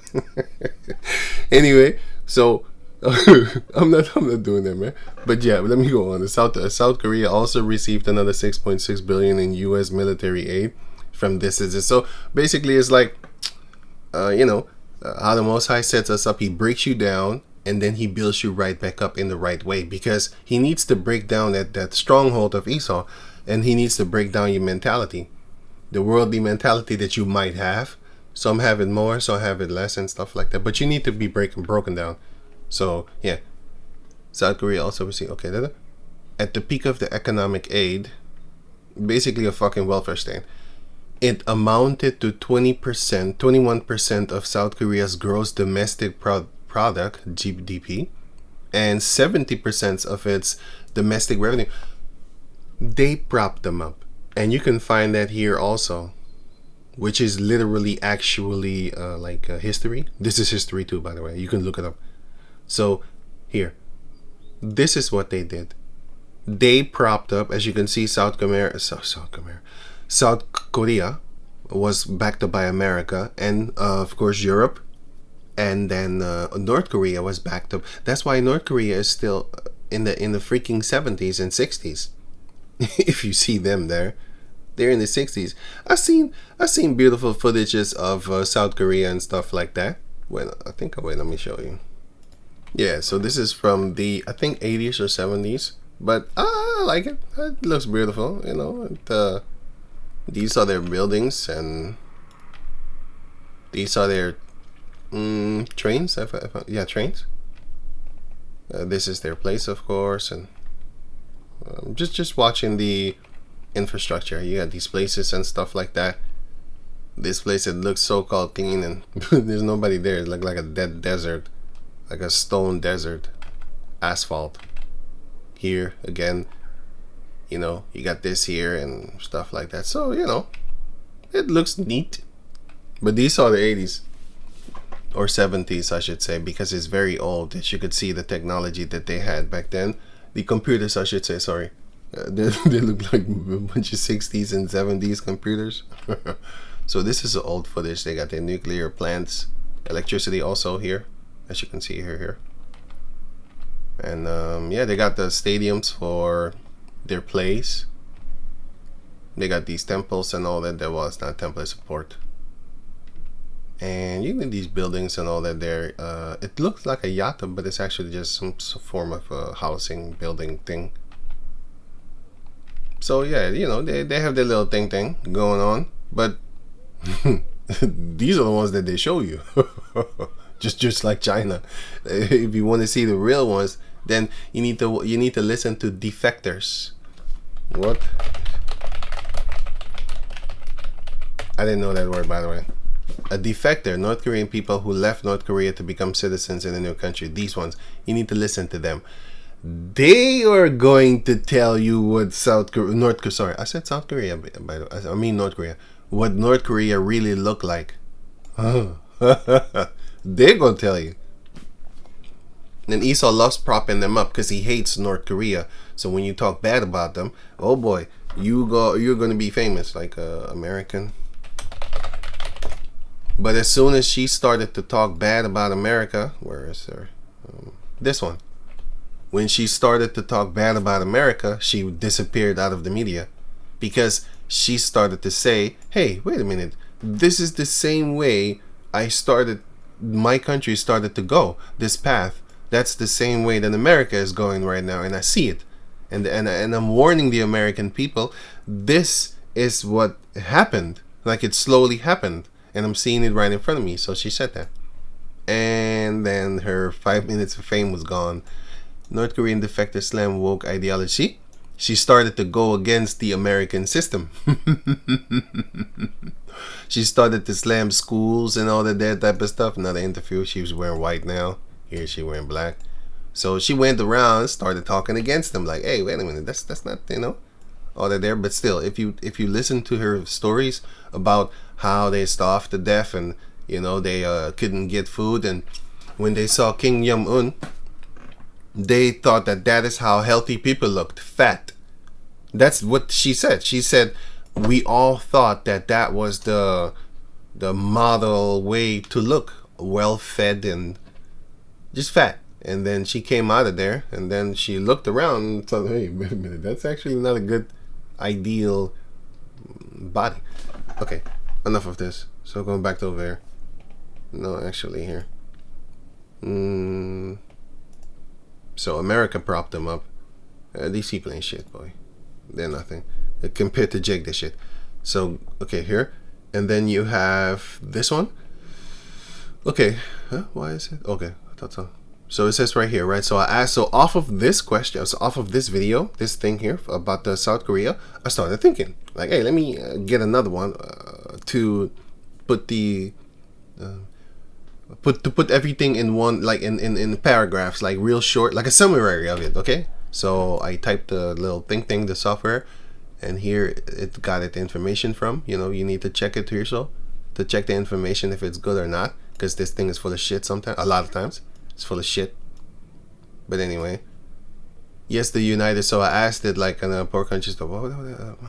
Anyway, so I'm not doing that, man. But yeah, let me go on. South Korea also received another 6.6 billion in U.S. military aid from this. So basically, it's like, how the Most High sets us up. He breaks you down, and then he builds you right back up in the right way, because he needs to break down that stronghold of Esau, and he needs to break down your mentality, the worldly mentality that you might have. Some have it more, some have it less, and stuff like that. But you need to be broken down. So yeah, South Korea also received, at the peak of the economic aid, basically a fucking welfare state. It amounted to 21% of South Korea's gross domestic product, GDP, and 70% of its domestic revenue. They propped them up, and you can find that here also, which is literally actually history. This is history too, by the way. You can look it up. So here, this is what they did. They propped up, as you can see, South Korea was backed up by America, and of course Europe, and then North Korea was backed up. That's why North Korea is still in the freaking 70s and 60s. If you see them there, they're in the 60s. I've seen beautiful footages of South Korea and stuff like that. Wait, let me show you. Yeah, so this is from the, I think, 80s or 70s. But I like it. It looks beautiful, these are their buildings, and these are their trains. Trains. This is their place, of course, and just watching the infrastructure. You got these places and stuff like that. This place, it looks so-called clean, and there's nobody there. It looks like a dead desert. Like a stone desert, asphalt. Here again, you got this here and stuff like that. So it looks neat. But these are the 80s or 70s, I should say, because it's very old. That you could see the technology that they had back then. The computers, I should say. Sorry, they look like a bunch of 60s and 70s computers. So this is old footage. They got their nuclear plants, electricity also here, as you can see here. And they got the stadiums for their plays. They got these temples and all that. Well, it's not temple, it's a port. And you get these buildings and all that there. It looks like a yacht, but it's actually just some form of a housing building thing. So yeah, they have their little thing going on. But these are the ones that they show you. just like China. If you want to see the real ones, then you need to listen to defectors. What? I didn't know that word, by the way. a defector, North Korean people who left North Korea to become citizens in a new country. These ones, you need to listen to them. They are going to tell you what North Korea, sorry, I said South Korea, by the way. I mean North Korea. What North Korea really look like. They're going to tell you. And Esau loves propping them up because he hates North Korea. So when you talk bad about them, oh boy, you're going to be famous like American. But as soon as she started to talk bad about America, where is her? This one. When she started to talk bad about America, she disappeared out of the media because she started to say, hey, wait a minute. This is the same way my country started to go, this path. That's the same way that America is going right now, and I see it. And I'm warning the American people, this is what happened. Like it slowly happened. And I'm seeing it right in front of me. So she said that. And then her 5 minutes of fame was gone. North Korean defector slam woke ideology. She started to go against the American system. She started to slam schools and all of that type of stuff. Another interview, she was wearing white now. Here she wearing black. So she went around and started talking against them. Like, hey, wait a minute, that's not, all that there. But still, if you listen to her stories about how they starved to death and, they couldn't get food. And when they saw Kim Jong-un, they thought that is how healthy people looked, fat. That's what she said. She said, we all thought that was the model way to look, well-fed and just fat. And then she came out of there, and then she looked around and thought, hey, wait a minute, that's actually not a good, ideal body. Okay, enough of this. So going back to over there. No, actually here. So America propped them up. These people ain't shit, boy. They're nothing. Compared to Jake, they're shit. So, okay, here. And then you have this one. Okay. Huh? Why is it? Okay, I thought so. So it says right here, right? So I asked, so off of this question, so off of this video, this thing here about the South Korea, I started thinking, like, hey, let me get another one to put the... put everything in one, like in paragraphs, like real short, like a summary of it. Okay, so I typed the little thing, the software, and here it got it information from. You need to check it to yourself to check the information if it's good or not, because this thing is full of shit. Sometimes, a lot of times, it's full of shit. But anyway, yes, the United. So I asked it like in a poor country stuff.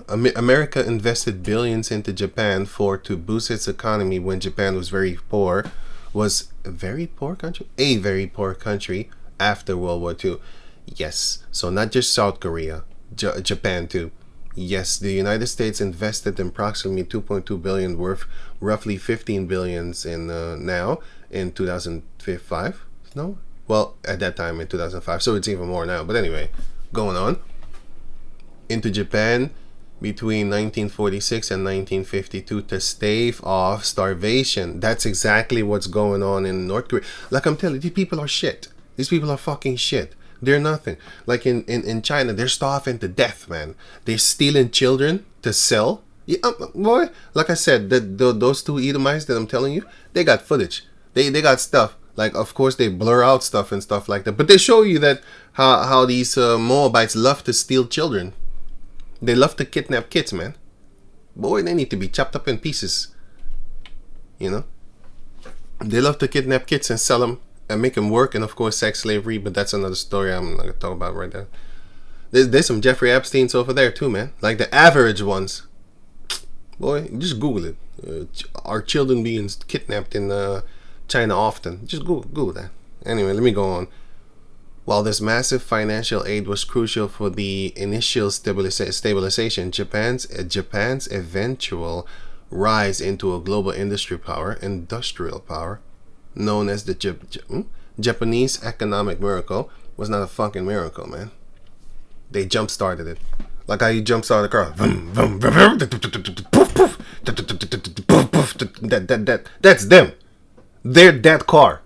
America invested billions into Japan to boost its economy when Japan was very poor. Was a very poor country after World War II. Yes, so not just South Korea, Japan too. Yes, the United States invested in approximately 2.2 billion worth roughly 15 billions in now in 2005. No, well at that time in 2005, so it's even more now. But anyway, going on into Japan between 1946 and 1952 to stave off starvation. That's exactly what's going on in North Korea. Like I'm telling you, these people are shit. These people are fucking shit. They're nothing. Like in China, they're starving to death, man. They're stealing children to sell. Yeah, boy, like I said, those two Edomites that I'm telling you, they got footage. They got stuff. Like, of course, they blur out stuff and stuff like that. But they show you that how these Moabites love to steal children. They love to kidnap kids, man. Boy, they need to be chopped up in pieces. They love to kidnap kids and sell them and make them work. And of course, sex slavery. But that's another story I'm not going to talk about right now. There's some Jeffrey Epsteins over there too, man. Like the average ones. Boy, just Google it. Are children being kidnapped in China often? Just Google that. Anyway, let me go on. While this massive financial aid was crucial for the initial stabilization, Japan's eventual rise into a global industrial power, known as the Japanese economic miracle, was not a fucking miracle, man. They jump-started it. Like how you jump-start a car. That's them. They're that car.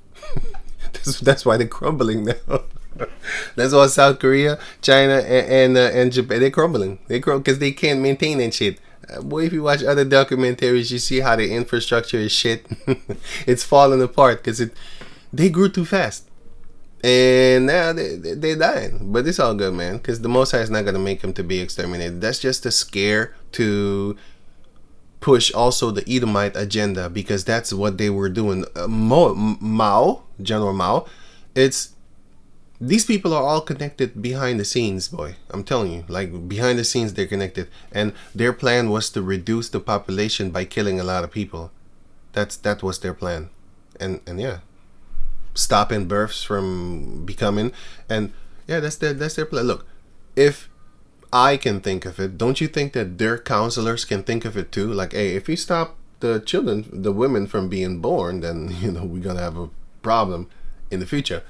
That's why they're crumbling now. That's why South Korea, China, and Japan, they're crumbling. They because they can't maintain that shit. Boy, if you watch other documentaries, you see how the infrastructure is shit. It's falling apart because they grew too fast. And now they're dying. But it's all good, man, because the Most High is not going to make them to be exterminated. That's just a scare to push also the Edomite agenda, because that's what they were doing. General Mao, these people are all connected behind the scenes, boy. I'm telling you, like behind the scenes, they're connected. And their plan was to reduce the population by killing a lot of people. That was their plan. And yeah, stopping births from becoming. And yeah, that's their plan. Look, if I can think of it, don't you think that their counselors can think of it too? Like, hey, if you stop the children, the women from being born, then we're gonna have a problem in the future.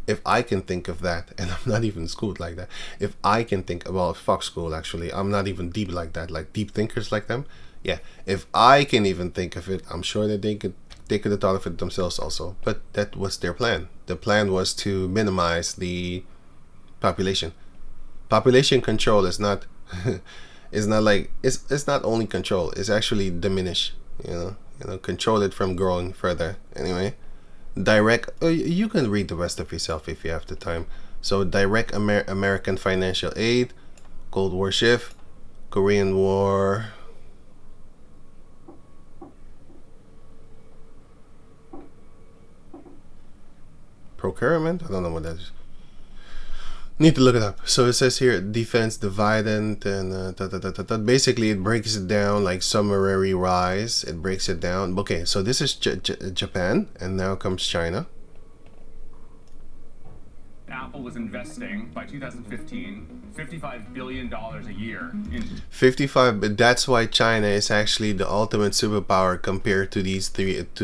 If I can think of that, and I'm not even schooled like that, if I can think, well, fuck school actually, I'm not even deep like that, like deep thinkers like them. Yeah, if I can even think of it, I'm sure that they could have thought of it themselves also. But that was their plan. The plan was to minimize the population. Population control is not it's not only control, it's actually diminish, control it from growing further. Anyway, direct, you can read the rest of yourself if you have the time. So direct American financial aid, Cold War shift, Korean War, procurement, I don't know what that is. Need to look it up. So it says here, defense dividend, and basically it breaks it down like summary rise. It breaks it down. Okay, so this is Japan, and now comes China. Apple was investing by 2015 $55 billion a year in 55, but that's why China is actually the ultimate superpower compared to these compared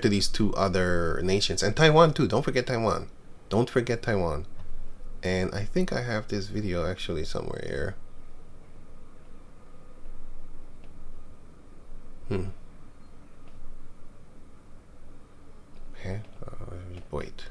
to these two other nations, and Taiwan too. Don't forget Taiwan. Don't forget Taiwan. And I think I have this video actually somewhere here. Wait.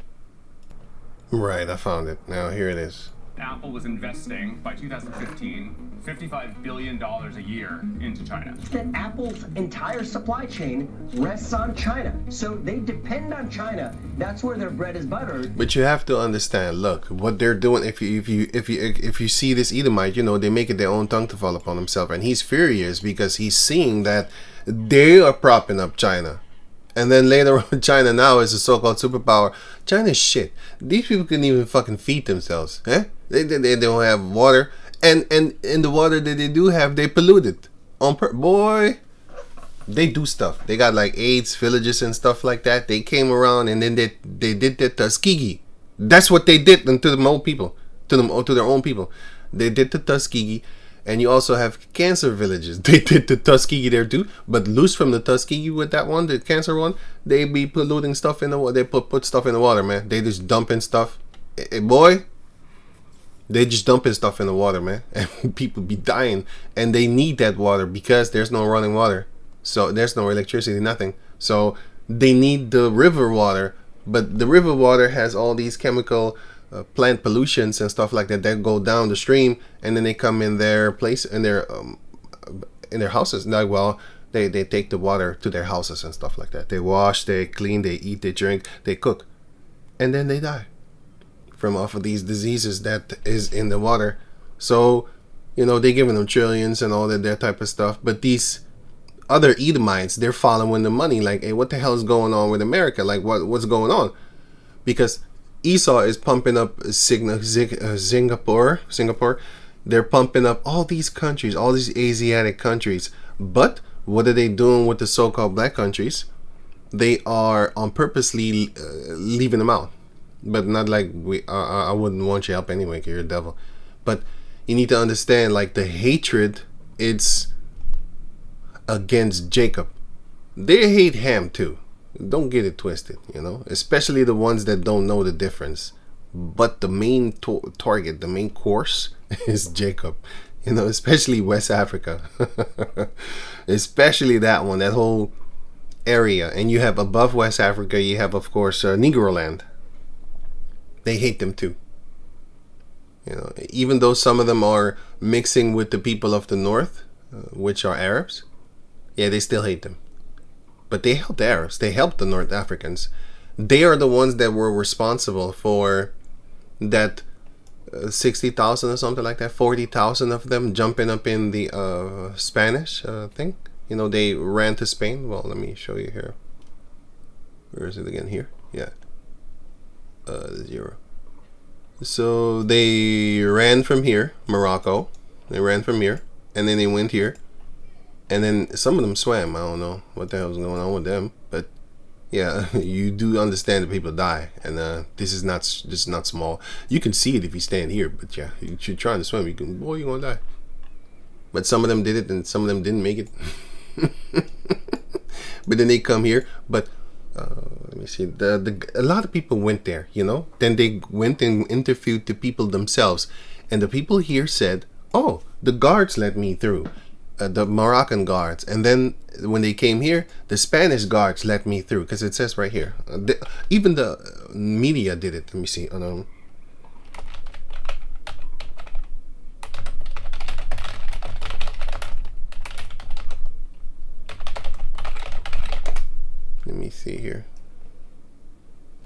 Right, I found it. Now here it is. Apple was investing by 2015 $55 billion a year into China. That Apple's entire supply chain rests on China, so they depend on China. That's where their bread is buttered. But you have to understand. Look, what they're doing. If you see this Edomite, they make it their own tongue to fall upon himself, and he's furious because he's seeing that they are propping up China. And then later on, China now is a so-called superpower. China is shit. These people couldn't even fucking feed themselves. Eh? They don't have water. And in the water that they do have, they pollute it. Boy, they do stuff. They got like AIDS villages and stuff like that. They came around and then they did the Tuskegee. That's what they did to the old people. To their own people. They did the Tuskegee. And you also have cancer villages. They did the Tuskegee there too, but loose from the Tuskegee with that one, the cancer one, they be polluting stuff in the water. They put stuff in the water, man. They just dumping stuff. Boy, they just dumping stuff in the water, man. And people be dying. And they need that water because there's no running water. So there's no electricity, nothing. So they need the river water. But the river water has all these chemical plant pollutions and stuff like that go down the stream, and then they come in their place in their houses. Like, well, they take the water to their houses and stuff like that. They wash, they clean, they eat, they drink, they cook, and then they die from off of these diseases that is in the water. So they giving them trillions and all that type of stuff. But these other Edomites, they're following the money. Like, hey, what the hell is going on with America? Like, what's going on? Because Esau is pumping up Singapore. They're pumping up all these countries, all these Asiatic countries. But what are they doing with the so-called black countries? They are on purposely leaving them out. But not like I wouldn't want your help anyway, 'cause you're a devil. But you need to understand, like, the hatred, it's against Jacob. They hate Ham too. Don't get it twisted, especially the ones that don't know the difference. But the main target, the main course is Jacob, especially West Africa, especially that one, that whole area. And you have above West Africa, you have, of course, Negroland. They hate them too. You know, even though some of them are mixing with the people of the north, which are Arabs, yeah, they still hate them. But they helped the Arabs. They helped the North Africans. They are the ones that were responsible for that 60,000 or something like that, 40,000 of them jumping up in the Spanish thing. You know, they ran to Spain. Well, let me show you here. Where is it again? Here? Yeah. 0. So they ran from here, Morocco. They ran from here, and then they went here, and then some of them swam. I don't know what the hell was going on with them, but yeah, you do understand that people die, and this is not small. You can see it if you stand here, but yeah, if you're trying to swim, you're gonna die. But some of them did it, and some of them didn't make it. But then they come here, but. Let me see. A lot of people went there, you know. Then they went and interviewed the people themselves, and the people here said, "Oh, the guards let me through, the Moroccan guards." And then when they came here, the Spanish guards let me through, because it says right here. Even the media did it. Let me see. Let me see here.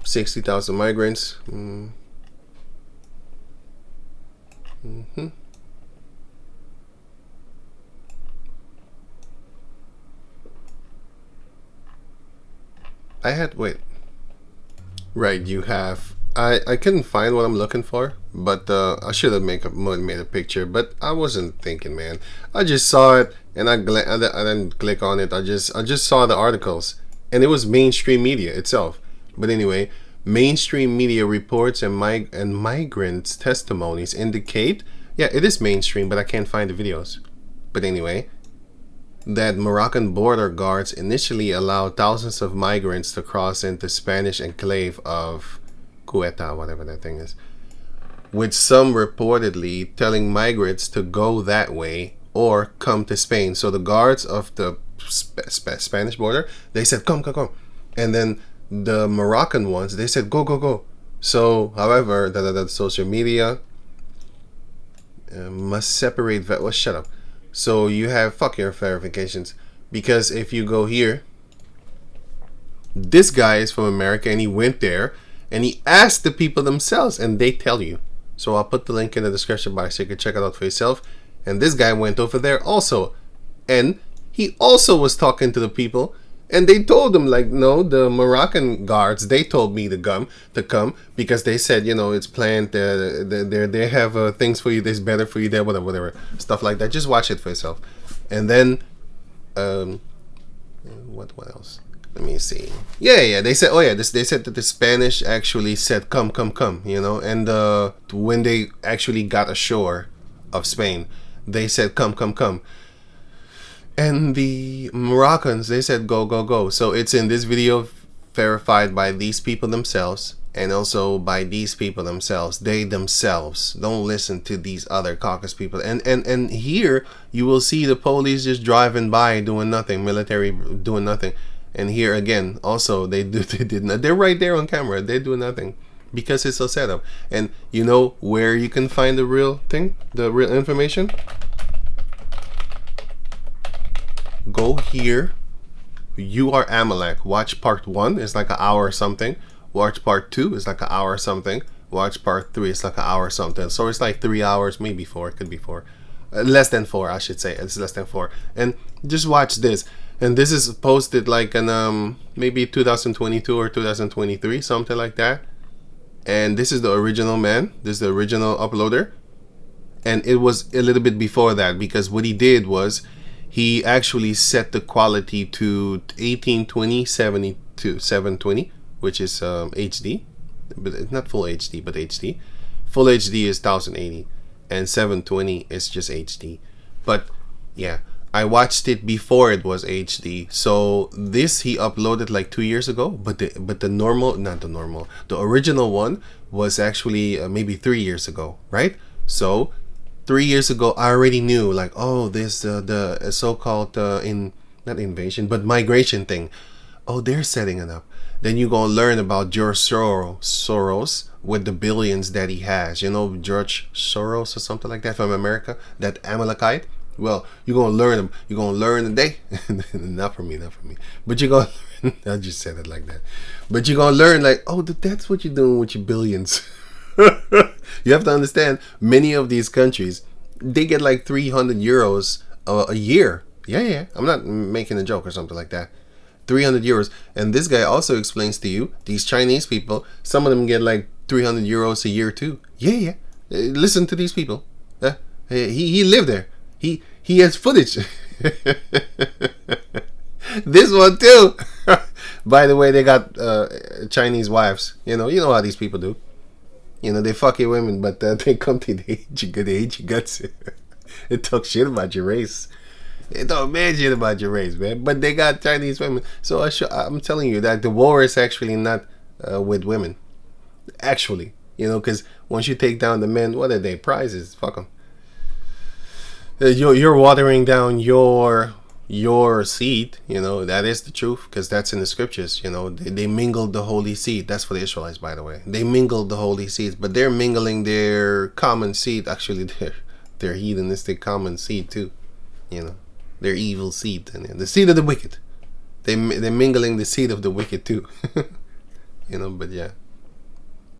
60,000 migrants. Wait. Right, you have. I couldn't find what I'm looking for, but I should have made a picture, but I wasn't thinking, man. I just saw it, and I didn't click on it. I just saw the articles. And it was mainstream media itself. But anyway, mainstream media reports and migrants' testimonies indicate, yeah, it is mainstream, but I can't find the videos. But anyway, that Moroccan border guards initially allowed thousands of migrants to cross into Spanish enclave of Ceuta, whatever that thing is, with some reportedly telling migrants to go that way or come to Spain. So the guards of the Spanish border, they said come, and then the Moroccan ones, they said go. So however, the social media must separate shut up. So you have fuck your verifications, because if you go here, this guy is from America, and he went there and he asked the people themselves, and they tell you. So I'll put the link in the description box so you can check it out for yourself. And this guy went over there also, and he also was talking to the people, and they told him, like, no, the Moroccan guards, they told me to come because they said, you know, it's planned. They have things for you. There's better for you there, whatever, stuff like that. Just watch it for yourself. And then, what else? Let me see. Yeah. They said, they said that the Spanish actually said, come, you know, and when they actually got ashore of Spain, they said, come. And the Moroccans, they said, go. So it's in this video, verified by these people themselves, and also by these people themselves. They themselves don't listen to these other caucus people. And here you will see the police just driving by doing nothing, military doing nothing. And here again, also they did not. They're right there on camera. They do nothing because it's a setup. And you know where you can find the real thing, the real information? Go here. You Are Amalek. Watch part 1. It's like an hour or something. Watch part 2. It's like an hour or something. Watch part 3. It's like an hour or something. So it's like 3 hours, maybe 4. It could be 4. Less than 4, I should say. It's less than 4. And just watch this. And this is posted like in maybe 2022 or 2023, something like that. And this is the original man. This is the original uploader. And it was a little bit before that, because what he did was he actually set the quality to 1820 72 720, which is HD, but it's not full HD, but HD. Full HD is 1080, and 720 is just HD. But yeah, I watched it before it was HD. So this he uploaded like 2 years ago, but the original one was actually maybe 3 years ago, right? So 3 years ago, I already knew, like, oh, this the so-called not invasion, but migration thing. Oh, they're setting it up. Then you gonna learn about George Soros, with the billions that he has. You know, George Soros or something like that from America, that Amalekite. Well, you're gonna learn them. You're gonna learn today. Not for me. But you're gonna. I just said it like that. But you're gonna learn, like, oh, that's what you're doing with your billions. You have to understand, many of these countries, they get like 300 euros a year. Yeah. I'm not making a joke or something like that. 300 euros. And this guy also explains to you, these Chinese people, some of them get like 300 euros a year too. Yeah. Listen to these people. He lived there. He has footage. This one too. By the way, they got Chinese wives. You know how these people do. You know, they fuck your women, but they come to they hate your guts. They talk shit about your race. They talk mad shit about your race, man. But they got Chinese women. So I'm telling you that the war is actually not with women. Actually, you know, because once you take down the men, what are they? Prizes. Fuck them. You're watering down your seed. You know, that is the truth, because that's in the scriptures. You know, they mingled the holy seed. That's for the Israelites, by the way. They mingled the holy seeds, but they're mingling their common seed. Actually, their heathenistic common seed too. You know, their evil seed and the seed of the wicked. They're mingling the seed of the wicked too. You know, but yeah.